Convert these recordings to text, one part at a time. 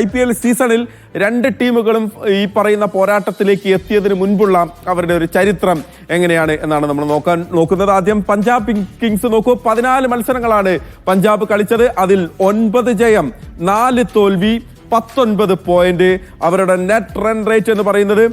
IPL സീസണിൽ രണ്ട് ടീമുകളും ഈ പറയുന്ന പോരാട്ടത്തിലേക്ക് എത്തിയതിന് മുൻപുള്ള അവരുടെ ഒരു ചരിത്രം എങ്ങനെയാണ് എന്നാണ് നമ്മൾ നോക്കുന്നത്. ആദ്യം പഞ്ചാബ് കിങ്സ് നോക്കൂ. 14 മത്സരങ്ങളാണ് പഞ്ചാബ് കളിച്ചത്. അതിൽ 9 ജയം, 4 തോൽവി, 19 പോയിന്റ്. അവരുടെ നെറ്റ് റൺ റേറ്റ് എന്ന് പറയുന്നത്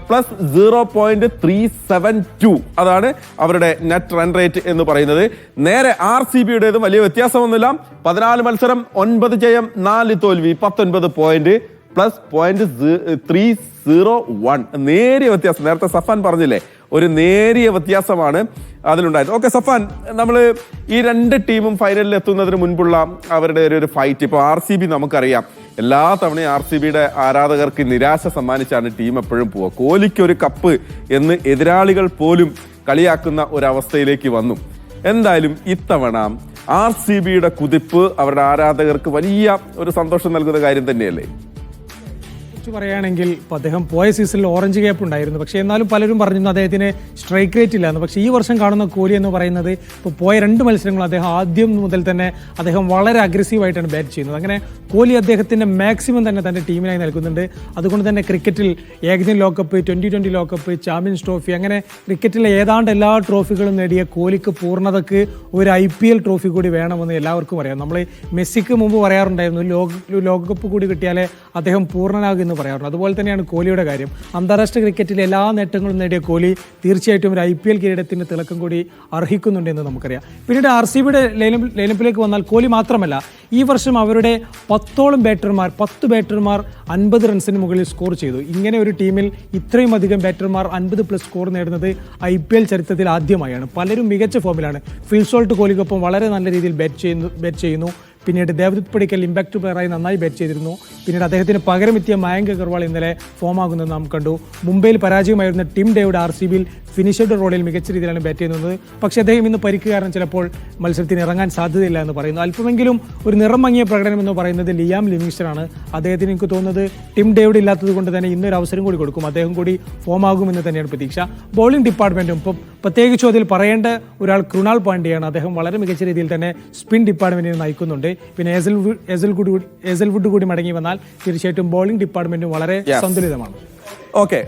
പ്ലസ് 0.372. അതാണ് അവരുടെ നെറ്റ് റൺ റേറ്റ് എന്ന് പറയുന്നത്. നേരെ RCBയുടേതും വലിയ വ്യത്യാസമൊന്നുമില്ല. 14 മത്സരം, 9 ജയം, 4 തോൽവി, 19 പോയിന്റ്, പ്ലസ് 0.301. നേരിയ വ്യത്യാസം. നേരത്തെ സഫാൻ പറഞ്ഞില്ലേ, ഒരു നേരിയ വ്യത്യാസമാണ് അതിലുണ്ടായത്. ഓക്കെ സഫാൻ, നമ്മൾ ഈ രണ്ട് ടീമും ഫൈനലിൽ എത്തുന്നതിന് മുൻപുള്ള അവരുടെ ഒരു ഫൈറ്റ്. ഇപ്പോൾ RCB നമുക്കറിയാം, എല്ലാ തവണയും RCBയുടെ ആരാധകർക്ക് നിരാശ സമ്മാനിച്ചാണ് ടീം എപ്പോഴും പോവുക. കോഹ്ലിക്ക് ഒരു കപ്പ് എന്ന് എതിരാളികൾ പോലും കളിയാക്കുന്ന ഒരവസ്ഥയിലേക്ക് വന്നു. എന്തായാലും ഇത്തവണ RCBയുടെ കുതിപ്പ് അവരുടെ ആരാധകർക്ക് വലിയ ഒരു സന്തോഷം നൽകുന്ന കാര്യം തന്നെയല്ലേ? പറയുകയാണെങ്കിൽ അദ്ദേഹം പോയ സീസണിൽ ഓറഞ്ച് ക്യാപ്പ് ഉണ്ടായിരുന്നു. പക്ഷേ എന്നാലും പലരും പറഞ്ഞിരുന്നു അദ്ദേഹത്തിന് സ്ട്രൈക്ക് റേറ്റ് ഇല്ലാന്ന്. പക്ഷേ ഈ വർഷം കാണുന്ന കോഹ്ലി എന്ന് പറയുന്നത് ഇപ്പോൾ പോയ 2 മത്സരങ്ങളും അദ്ദേഹം ആദ്യം മുതൽ തന്നെ അദ്ദേഹം വളരെ അഗ്രസീവായിട്ടാണ് ബാറ്റ് ചെയ്യുന്നത്. അങ്ങനെ കോഹ്ലി അദ്ദേഹത്തിൻ്റെ മാക്സിമം തന്നെ തൻ്റെ ടീമിനായി നൽകുന്നുണ്ട്. അതുകൊണ്ട് തന്നെ ക്രിക്കറ്റിൽ ഏകദിന ലോകകപ്പ്, T20 ലോകകപ്പ്, ചാമ്പ്യൻസ് ട്രോഫി, അങ്ങനെ ക്രിക്കറ്റിലെ ഏതാണ്ട് എല്ലാ ട്രോഫികളും നേടിയ കോഹ്ലിക്ക് പൂർണ്ണതയ്ക്ക് ഒരു IPL ട്രോഫി കൂടി വേണമെന്ന് എല്ലാവർക്കും അറിയാം. നമ്മൾ മെസ്സിക്ക് മുമ്പ് പറയാറുണ്ടായിരുന്നു, ലോകകപ്പ് കൂടി കിട്ടിയാലേ അദ്ദേഹം പൂർണ്ണനാകുമെന്ന് പറയാറുണ്ട്. അതുപോലെ തന്നെയാണ് കോഹ്ലിയുടെ കാര്യം. അന്താരാഷ്ട്ര ക്രിക്കറ്റിലെ എല്ലാ നേട്ടങ്ങളും നേടിയ കോഹ്ലി തീർച്ചയായിട്ടും ഒരു IPL കിരീടത്തിന് തിളക്കം കൂടി അർഹിക്കുന്നുണ്ടെന്ന് നമുക്കറിയാം. പിന്നീട് RCBയുടെ ലൈനപ്പിലേക്ക് വന്നാൽ കോഹ്ലി മാത്രമല്ല, ഈ വർഷം അവരുടെ 10 ബാറ്റർമാർ 50 റൺസിന് മുകളിൽ സ്കോർ ചെയ്തു. ഇങ്ങനെ ഒരു ടീമിൽ ഇത്രയും അധികം ബാറ്റർമാർ 50+ സ്കോർ നേടുന്നത് IPL ചരിത്രത്തിൽ ആദ്യമായാണ്. പലരും മികച്ച ഫോമിലാണ്. ഫിൽ സോൾട്ട് കോഹ്ലിക്കൊപ്പം വളരെ നല്ല രീതിയിൽ ബാറ്റ് ചെയ്യുന്നു. പിന്നീട് ദേവദത്ത് പടിക്കൽ ഇമ്പാക്ട് പ്ലെയറായി നന്നായി ബാറ്റ് ചെയ്തിരുന്നു. പിന്നീട് അദ്ദേഹത്തിന് പകരമെത്തിയ മയങ്ക് അഗർവാൾ ഇന്നലെ ഫോമാകുന്നത് നാം കണ്ടു. മുംബൈയിൽ പരാജയമായിരുന്ന ടിം ഡേവിഡ് RCBയിൽ ഫിനിഷറുടെ റോളിൽ മികച്ച രീതിയിലാണ് ബാറ്റ് ചെയ്യുന്നത്. പക്ഷേ അദ്ദേഹം ഇന്ന് പരിക്ക് കാരണം ചിലപ്പോൾ മത്സരത്തിന് ഇറങ്ങാൻ സാധ്യതയില്ല എന്ന് പറയുന്നു. അല്പമെങ്കിലും ഒരു നിറം മങ്ങിയ പ്രകടനം എന്ന് പറയുന്നത് ലിയാം ലിവിങ്സ്റ്റൺ ആണ്. അദ്ദേഹത്തിന് എനിക്ക് തോന്നുന്നത് ടിം ഡേവിഡ് ഇല്ലാത്തത് കൊണ്ട് തന്നെ ഇന്നൊരു അവസരം കൂടി കൊടുക്കും. അദ്ദേഹം കൂടി ഫോമാകുമെന്ന് തന്നെയാണ് പ്രതീക്ഷ. ബൗളിംഗ് ഡിപ്പാർട്ട്മെൻറ്റും ഇപ്പം പ്രത്യേകിച്ച് അതിൽ പറയേണ്ട ഒരാൾ കൃണാൽ പാണ്ഡ്യയാണ്. അദ്ദേഹം വളരെ മികച്ച രീതിയിൽ തന്നെ സ്പിൻ ഡിപ്പാർട്ട്മെൻറ്റിനെ നയിക്കുന്നുണ്ട്. പിന്നെ എസൽവുഡ് കൂടി മടങ്ങി വന്നാൽ തീർച്ചയായിട്ടും ബോളിംഗ് ഡിപ്പാർട്ട്മെന്റും വളരെ സന്തുലിതമാണ്. ഓക്കെ